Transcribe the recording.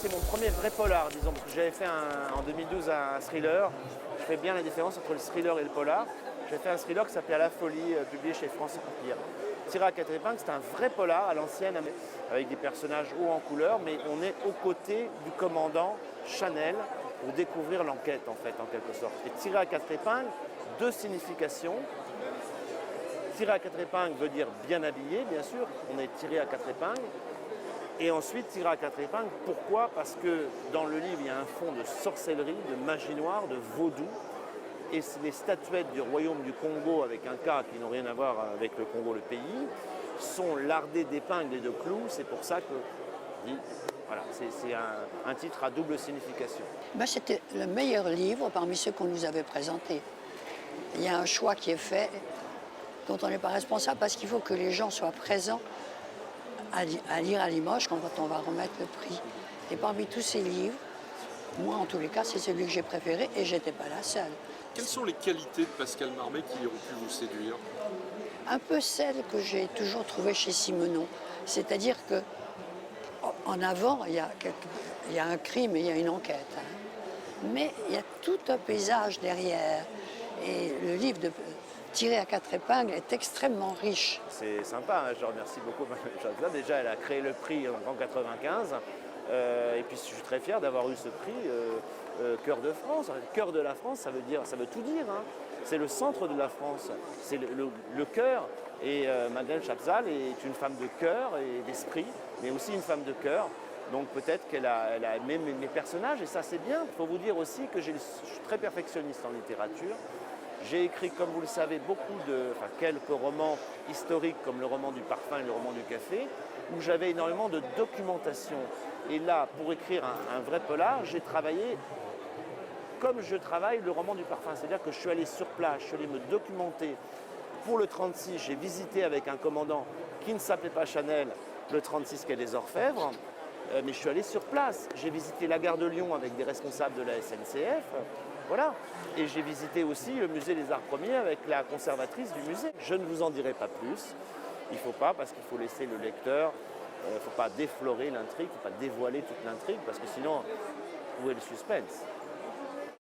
c'est mon premier vrai polar, disons, parce que j'avais fait en 2012 un thriller. Je fais bien la différence entre le thriller et le polar. J'ai fait un thriller qui s'appelait À la folie, publié chez France Empire. Tiré à quatre épingles, c'est un vrai polar à l'ancienne, avec des personnages hauts en couleur, mais on est aux côtés du commandant Chanel pour découvrir l'enquête, en fait, en quelque sorte. Et tiré à quatre épingles, deux significations. Tiré à quatre épingles veut dire bien habillé, bien sûr. On est tiré à quatre épingles. Et ensuite, tiré à quatre épingles, pourquoi? Parce que dans le livre, il y a un fond de sorcellerie, de magie noire, de vaudou. Et les statuettes du royaume du Congo, avec un cas qui n'ont rien à voir avec le Congo, le pays, sont lardées d'épingles et de clous. C'est pour ça que voilà, c'est un titre à double signification. Ben, c'était le meilleur livre parmi ceux qu'on nous avait présentés. Il y a un choix qui est fait dont on n'est pas responsable parce qu'il faut que les gens soient présents à lire à Limoges quand on va remettre le prix. Et parmi tous ces livres, moi en tous les cas, c'est celui que j'ai préféré et j'étais pas la seule. Quelles sont les qualités de Pascal Marmé qui ont pu vous séduire? Un peu celle que j'ai toujours trouvée chez Simenon. C'est-à-dire que en avant, il y a un crime et il y a une enquête. Mais il y a tout un paysage derrière. Et le livre Tiré à quatre épingles est extrêmement riche. C'est sympa, hein, je remercie beaucoup Madame Chazla. Déjà, elle a créé le prix en 1995. Et puis je suis très fier d'avoir eu ce prix Cœur de France. Cœur de la France, ça veut tout dire. Hein. C'est le centre de la France, c'est le cœur. Et Madeleine Chapzal est une femme de cœur et d'esprit, mais aussi une femme de cœur. Donc peut-être qu'elle a aimé mes personnages, et ça c'est bien. Il faut vous dire aussi que je suis très perfectionniste en littérature. J'ai écrit, comme vous le savez, quelques romans historiques, comme le roman du parfum et le roman du café, où j'avais énormément de documentation. Et là, pour écrire un vrai polar, j'ai travaillé comme je travaille le roman du parfum. C'est-à-dire que je suis allé sur place, je suis allé me documenter. Pour le 36, j'ai visité avec un commandant qui ne s'appelait pas Chanel, le 36 quai des Orfèvres. Mais je suis allé sur place. J'ai visité la gare de Lyon avec des responsables de la SNCF. Voilà. Et j'ai visité aussi le musée des Arts Premiers avec la conservatrice du musée. Je ne vous en dirai pas plus. Il ne faut pas, parce qu'il faut laisser le lecteur. Il ne faut pas déflorer l'intrigue, il ne faut pas dévoiler toute l'intrigue, parce que sinon, où est le suspense?